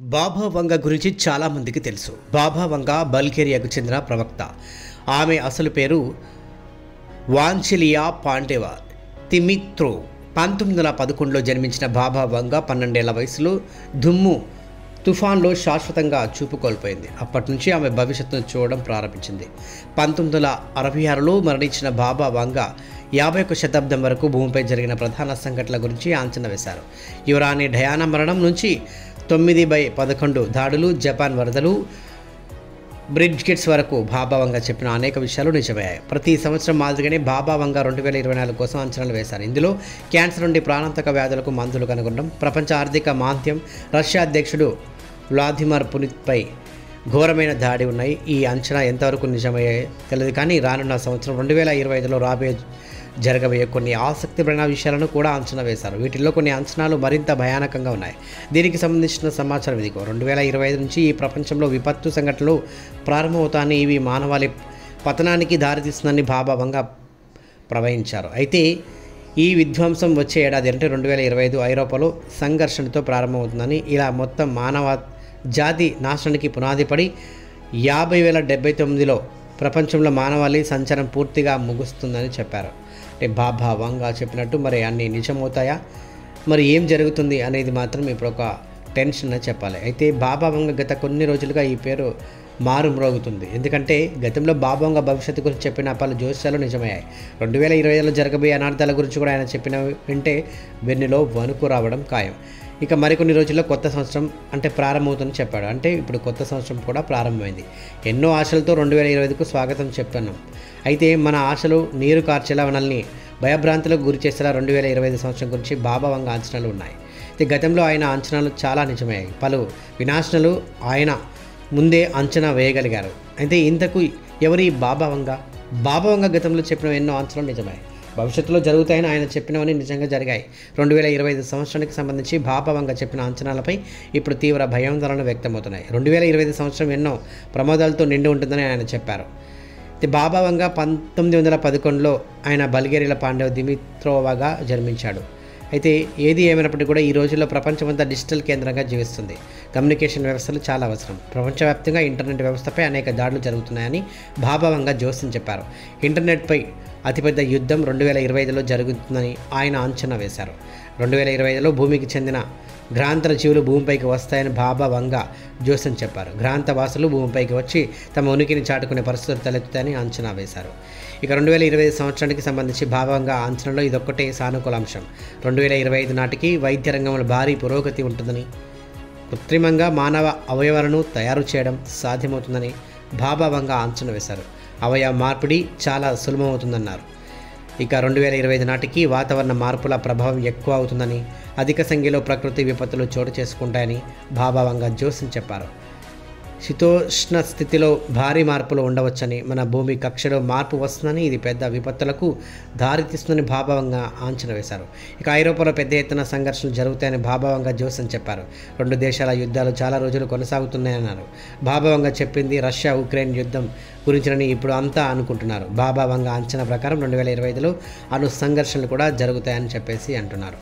బాబా వంగ గురించి చాలామందికి తెలుసు. బాబా వంగ బల్గేరియాకు చెందిన ప్రవక్త. ఆమె అసలు పేరు వాన్చిలియా పాండేవా తిమిత్రో. 1911లో జన్మించిన బాబా వంగ 12 ఏళ్ల వయసులో దుమ్ము తుఫాన్లో శాశ్వతంగా చూపు కోల్పోయింది. అప్పటి నుంచి ఆమె భవిష్యత్తును చూడడం ప్రారంభించింది. 1966లో మరణించిన బాబా వంగ 51వ శతాబ్దం వరకు భూమిపై జరిగిన ప్రధాన సంఘటనల గురించి అంచనా వేశారు. యువరాణి డయానా మరణం నుంచి 9/11 దాడులు, జపాన్ వరదలు, బ్రిడ్జ్ గిట్స్ వరకు బాబా వంగ చెప్పిన అనేక విషయాలు నిజమయ్యాయి. ప్రతి సంవత్సరం మాదిరిగానే బాబా వంగ 2024 కోసం అంచనాలు వేశారు. ఇందులో క్యాన్సర్ నుండి ప్రాణాంతక వ్యాధులకు మందులు కనుగొనడం, ప్రపంచ ఆర్థిక మాంద్యం, రష్యా అధ్యక్షుడు వ్లాదిమిర్ పుతిన్పై ఘోరమైన దాడి ఉన్నాయి. ఈ అంచనా ఎంతవరకు నిజమయ్యాయో తెలియదు, కానీ రానున్న సంవత్సరం 2025లో జరగబోయే కొన్ని ఆసక్తికరమైన విషయాలను కూడా అంచనా వేశారు. వీటిల్లో కొన్ని అంచనాలు మరింత భయానకంగా ఉన్నాయి. దీనికి సంబంధించిన సమాచారం ఇదిగో. 2025 నుంచి ఈ ప్రపంచంలో విపత్తు సంఘటనలు ప్రారంభమవుతాయని, ఇవి మానవాళి పతనానికి దారితీస్తుందని బాబా వంగ ప్రవచించారు. అయితే ఈ విధ్వంసం వచ్చే ఏడాది అంటే 2025 ఐరోపాలో సంఘర్షణతో ప్రారంభమవుతుందని, ఇలా మొత్తం మానవ జాతి నాశనానికి పునాది పడి 50,079లో ప్రపంచంలో మానవాళి సంచారం పూర్తిగా ముగుస్తుందని చెప్పారు. అంటే బాబా వంగ చెప్పినట్టు మరి అన్నీ నిజమవుతాయా, మరి ఏం జరుగుతుంది అనేది మాత్రం ఇప్పుడు ఒక టెన్షన్ అని చెప్పాలి. అయితే బాబా వంగ గత కొన్ని రోజులుగా ఈ పేరు మారుమ్రోగుతుంది. ఎందుకంటే గతంలో బాబా వంగ భవిష్యత్తు గురించి చెప్పిన పలు జోస్యాలు నిజమయ్యాయి. 2025లో జరగబోయే అనార్థాల గురించి కూడా ఆయన చెప్పిన వింటే వెన్నులో వణుకు రావడం ఖాయం. ఇక మరికొన్ని రోజుల్లో కొత్త సంవత్సరం అంటే ప్రారంభమవుతుందని చెప్పాడు. అంటే ఇప్పుడు కొత్త సంవత్సరం కూడా ప్రారంభమైంది. ఎన్నో ఆశలతో 2025కు స్వాగతం చెప్తున్నాం. అయితే మన ఆశలు నీరు కార్చేలా మనల్ని భయభ్రాంతులకు గురి చేసేలా 2025 సంవత్సరం గురించి బాబా వంగ అంచనాలు ఉన్నాయి. అయితే గతంలో ఆయన అంచనాలు చాలా నిజమయ్యాయి. పలు వినాశనాలు ఆయన ముందే అంచనా వేయగలిగారు. అయితే ఇంతకు ఎవరి బాబా వంగ? బాబా వంగ గతంలో చెప్పిన ఎన్నో అంచనాలు నిజమయ్యాయి, భవిష్యత్తులో జరుగుతాయని ఆయన చెప్పినవన్నీ నిజంగా జరిగాయి. 2025 సంవత్సరానికి సంబంధించి బాబా వంగ చెప్పిన అంచనాలపై ఇప్పుడు తీవ్ర భయాందోళనలు వ్యక్తమవుతున్నాయి. 2025 సంవత్సరం ఎన్నో ప్రమాదాలతో నిండి ఉంటుందని ఆయన చెప్పారు. బాబా వంగ 1911లో ఆయన బల్గేరియాలో పాండవ దిమిత్రోవాగా జన్మించాడు. అయితే ఏది ఏమైనప్పటికీ కూడా ఈ రోజుల్లో ప్రపంచమంతా డిజిటల్ కేంద్రంగా జీవిస్తుంది. కమ్యూనికేషన్ వ్యవస్థలు చాలా అవసరం. ప్రపంచవ్యాప్తంగా ఇంటర్నెట్ వ్యవస్థపై అనేక దాడులు జరుగుతున్నాయని బాబా వంగ జోస్యం చెప్పారు. ఇంటర్నెట్పై అతిపెద్ద యుద్ధం 2025లో జరుగుతుందని ఆయన అంచనా వేశారు. 2025లో భూమికి చెందిన గ్రహాంతర జీవులు భూమిపైకి వస్తాయని బాబా వంగ జోస్యం చెప్పారు. గ్రహాంతవాసులు భూమిపైకి వచ్చి తమ ఉనికిని చాటుకునే పరిస్థితులు తలెత్తుతాయని అంచనా వేశారు. ఇక 2025 సంవత్సరానికి సంబంధించి బాబా వంగ అంచనాలో ఇదొక్కటే సానుకూల అంశం. 2025 నాటికి వైద్య రంగంలో భారీ పురోగతి ఉంటుందని, కృత్రిమంగా మానవ అవయవాలను తయారు చేయడం సాధ్యమవుతుందని బాబా వంగ అంచనా వేశారు. అవయవ మార్పిడి చాలా సులభమవుతుందన్నారు. ఇక 2025 నాటికి వాతావరణ మార్పుల ప్రభావం ఎక్కువ అవుతుందని, అధిక సంఖ్యలో ప్రకృతి విపత్తులు చోటు చేసుకుంటాయని బాబా వంగ జోస్యం చెప్పారు. శీతోష్ణ స్థితిలో భారీ మార్పులు ఉండవచ్చని, మన భూమి కక్షలో మార్పు వస్తుందని, ఇది పెద్ద విపత్తులకు దారితీస్తుందని బాబా వంగ అంచనా వేశారు. ఇక ఐరోపాలో పెద్ద ఎత్తున సంఘర్షణలు జరుగుతాయని బాబా వంగ జోస్యం చెప్పారు. 2 దేశాల యుద్ధాలు చాలా రోజులు కొనసాగుతున్నాయన్నారు. బాబా వంగ చెప్పింది రష్యా ఉక్రెయిన్ యుద్ధం గురించినని ఇప్పుడు అంతా అనుకుంటున్నారు. బాబా వంగ అంచనా ప్రకారం 2025లో అణు సంఘర్షణలు కూడా జరుగుతాయని చెప్పేసి అంటున్నారు.